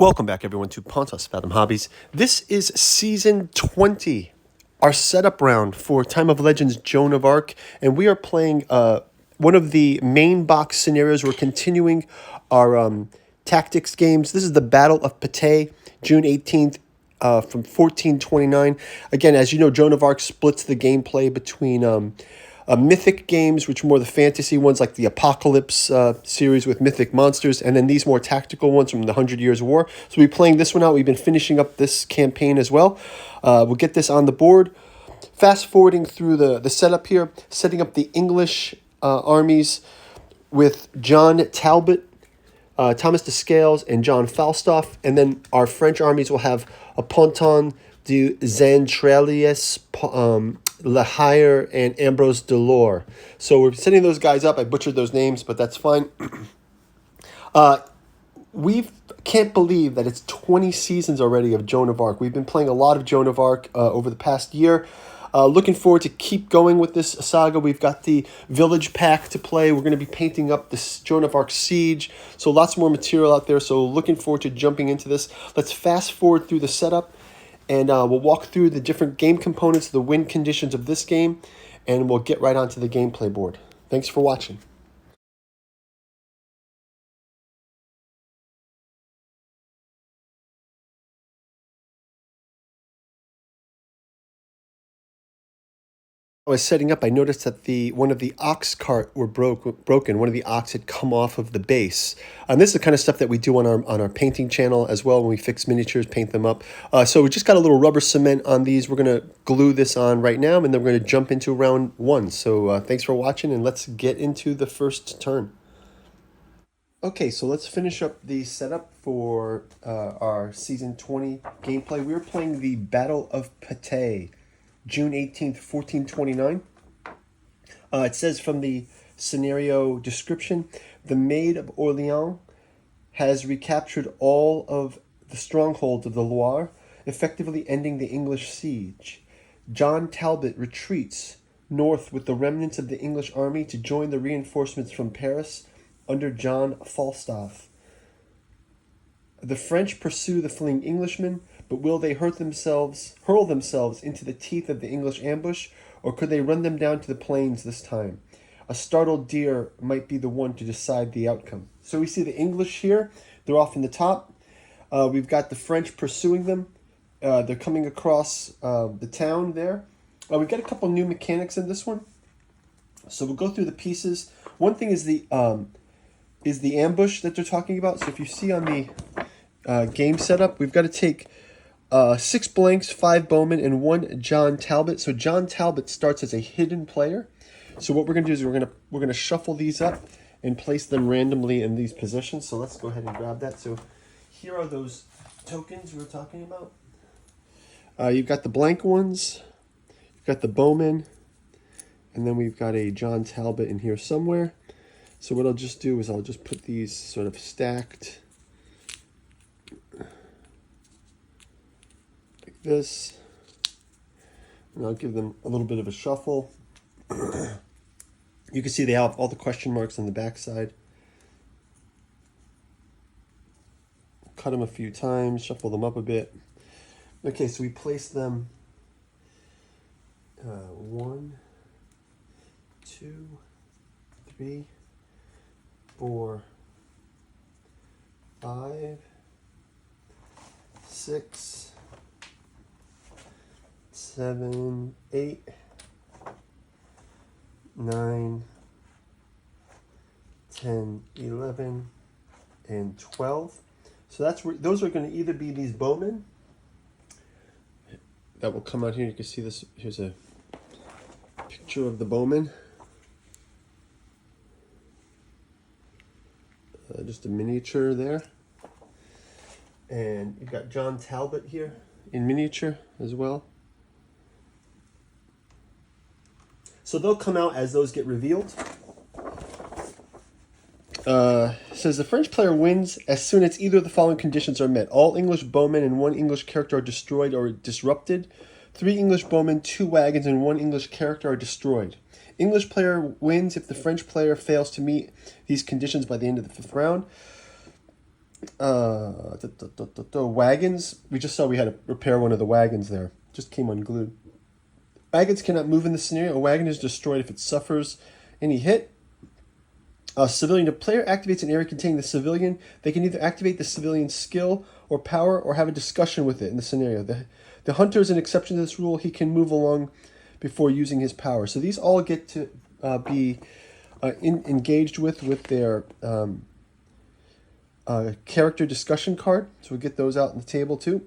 Welcome back, everyone, to Pontus Fathom Hobbies. This is Season 20, our setup round for Time of Legends Joan of Arc, and we are playing one of the main box scenarios. We're continuing our tactics games. This is the Battle of Patay, June 18th, from 1429. Again, as you know, Joan of Arc splits the gameplay between mythic games, which are more the fantasy ones, like the Apocalypse series with mythic monsters, and then these more tactical ones from the 100 Years' War. So we'll be playing this one out. We've been finishing up this campaign as well. We'll get this on the board. Fast forwarding through the setup here, setting up the English armies with John Talbot, Thomas de Scales, and John Falstaff, and then our French armies will have a Ponton du Xantralius, La Hire, and Ambrose Delors. So we're setting those guys up. I butchered those names, but that's fine. We can't believe that it's 20 seasons already of Joan of Arc. We've been playing a lot of Joan of Arc over the past year. Looking forward to keep going with this saga. We've got the village pack to play. We're going to be painting up this Joan of Arc siege. So lots more material out there. So looking forward to jumping into this. Let's fast forward through the setup. And we'll walk through the different game components, the win conditions of this game, and we'll get right onto the gameplay board. Thanks for watching. I was setting up, I noticed that one of the ox cart were broken. One of the ox had come off of the base. And this is the kind of stuff that we do on our painting channel as well when we fix miniatures, paint them up. So we just got a little rubber cement on these. We're going to glue this on right now, and then we're going to jump into round one. So thanks for watching, and let's get into the first turn. Okay, so let's finish up the setup for our Season 20 gameplay. We're playing the Battle of Patay, June 18th, 1429. It says from the scenario description, the Maid of Orleans has recaptured all of the strongholds of the Loire, effectively ending the English siege. John Talbot retreats north with the remnants of the English army to join the reinforcements from Paris under John Falstaff. The French pursue the fleeing Englishmen, but will they hurl themselves into the teeth of the English ambush, or could they run them down to the plains this time? A startled deer might be the one to decide the outcome. So we see the English here. They're off in the top. We've got the French pursuing them. They're coming across the town there. We've got a couple new mechanics in this one. So we'll go through the pieces. One thing is the ambush that they're talking about. So if you see on the game setup, we've got to take 6 blanks, 5 bowmen, and 1 John Talbot. So John Talbot starts as a hidden player. So what we're going to do is we're going to shuffle these up and place them randomly in these positions. So let's go ahead and grab that. So here are those tokens we were talking about. You've got the blank ones, you've got the bowman, and then we've got a John Talbot in here somewhere. So what I'll just do is I'll just put these sort of stacked like this, and I'll give them a little bit of a shuffle. You can see they have all the question marks on the back side. Cut them a few times, shuffle them up a bit. Okay, so we place them 1, 2, 3, 4, 5, 6, 7, 8, 9, 10, 11, and 12. So those are going to either be these bowmen that will come out here. You can see this. Here's a picture of the bowman. Just a miniature there. And you've got John Talbot here in miniature as well. So they'll come out as those get revealed. Says the French player wins as soon as either of the following conditions are met. All English bowmen and 1 English character are destroyed or disrupted. 3 English bowmen, 2 wagons, and 1 English character are destroyed. English player wins if the French player fails to meet these conditions by the end of the 5th round. Wagons. We just saw we had to repair one of the wagons there. Just came unglued. Wagons cannot move in this scenario. A wagon is destroyed if it suffers any hit. A civilian. A player activates an area containing the civilian. They can either activate the civilian's skill or power or have a discussion with it in the scenario. The hunter is an exception to this rule. He can move along before using his power. So these all get to be engaged with their character discussion card. So we'll get those out on the table too.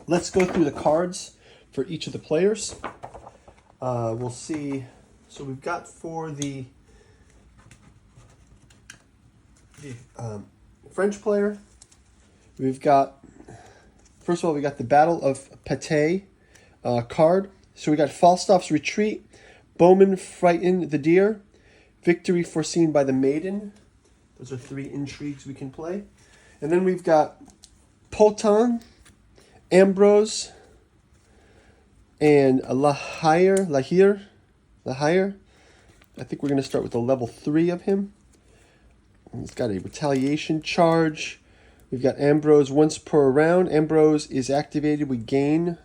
Let's go through the cards for each of the players. We'll see. So we've got for the French player, we've got, first of all, we got the Battle of Patay card. So we got Falstaff's Retreat, Bowman Frighten the Deer, Victory Foreseen by the Maiden. Those are 3 intrigues we can play. And then we've got Potin, Ambrose, and La Hire. I think we're going to start with the level 3 of him. He's got a retaliation charge. We've got Ambrose once per round. Ambrose is activated. We gain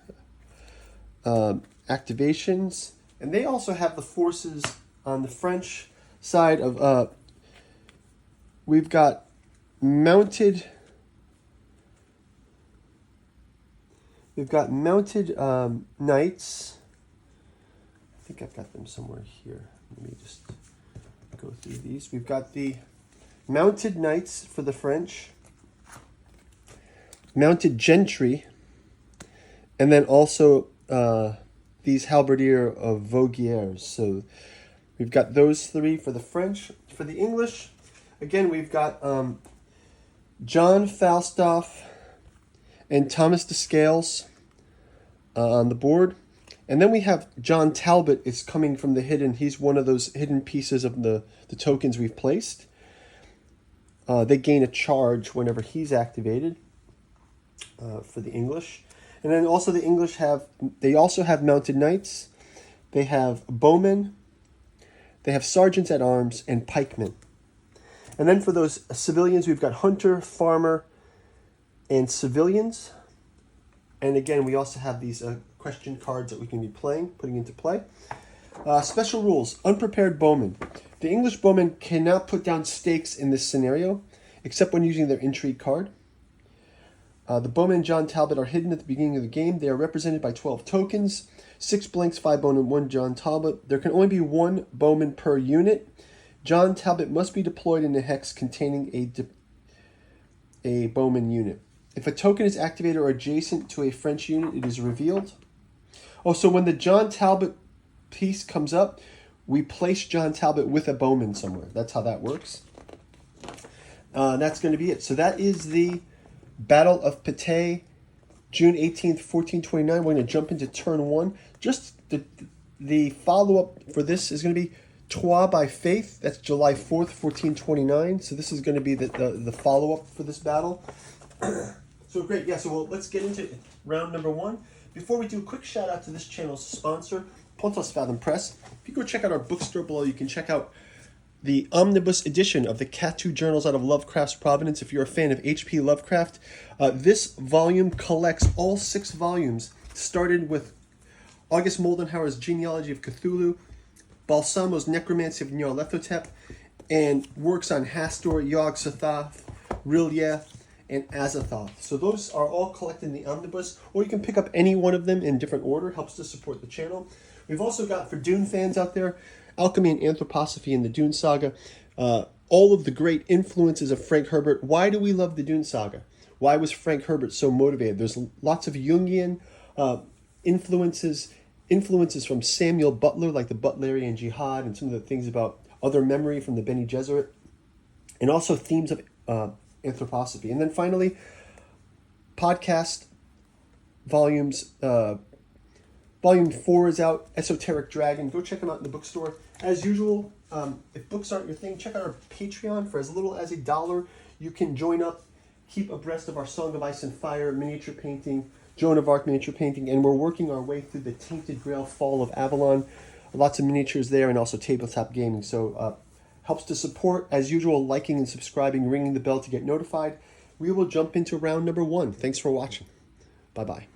activations. And they also have the forces on the French side of... we've got mounted... We've got mounted knights. I think I've got them somewhere here. Let me just go through these. We've got the mounted knights for the French, mounted gentry, and then also these halberdier of Voguiers. So we've got those 3 for the French. For the English, again, we've got John Falstaff and Thomas de Scales on the board. And then we have John Talbot is coming from the hidden. He's one of those hidden pieces of the tokens we've placed. They gain a charge whenever he's activated for the English. And then also the English they also have mounted knights. They have bowmen. They have sergeants at arms and pikemen. And then for those civilians, we've got hunter, farmer, and civilians. And again, we also have these question cards that we can be putting into play. Special rules. Unprepared bowmen. The English bowmen cannot put down stakes in this scenario, except when using their intrigue card. The bowmen John Talbot are hidden at the beginning of the game. They are represented by 12 tokens, 6 blanks, 5 bowmen, 1 John Talbot. There can only be 1 bowman per unit. John Talbot must be deployed in a hex containing a bowman unit. If a token is activated or adjacent to a French unit, it is revealed. Oh, so when the John Talbot piece comes up, we place John Talbot with a bowman somewhere. That's how that works. That's going to be it. So that is the Battle of Patay, June 18th, 1429. We're going to jump into turn 1. Just the follow-up for this is going to be Troyes by Faith. That's July 4th, 1429. So this is going to be the follow-up for this battle. So great. Yeah, so let's get into round number 1. Before we do, a quick shout out to this channel's sponsor, Pontos Fathom Press. If you go check out our bookstore below, you can check out the omnibus edition of the Catu Journals out of Lovecraft's Providence. If you're a fan of H.P. Lovecraft, this volume collects all 6 volumes, started with August Moldenhauer's Genealogy of Cthulhu, Balsamo's Necromancy of Nyarlathotep, and works on Hastur, Yog-Sothoth, Rillieh, and Azathoth. So those are all collected in the omnibus, or you can pick up any one of them in different order. Helps to support the channel. We've also got, for Dune fans out there, Alchemy and Anthroposophy in the Dune Saga. All of the great influences of Frank Herbert. Why do we love the Dune Saga? Why was Frank Herbert so motivated? There's lots of Jungian influences from Samuel Butler, like the Butlerian Jihad, and some of the things about other memory from the Bene Gesserit, and also themes of anthroposophy. And then finally, podcast volumes. Volume 4 is out, Esoteric Dragon. Go check them out in the bookstore. As usual, if books aren't your thing, check out our Patreon. For as little as $1, you can join up, keep abreast of our Song of Ice and Fire miniature painting, Joan of Arc miniature painting, and we're working our way through the Tainted Grail Fall of Avalon. Lots of miniatures there, and also tabletop gaming. So helps to support, as usual, liking and subscribing, ringing the bell to get notified. We will jump into round number 1. Thanks for watching. Bye-bye.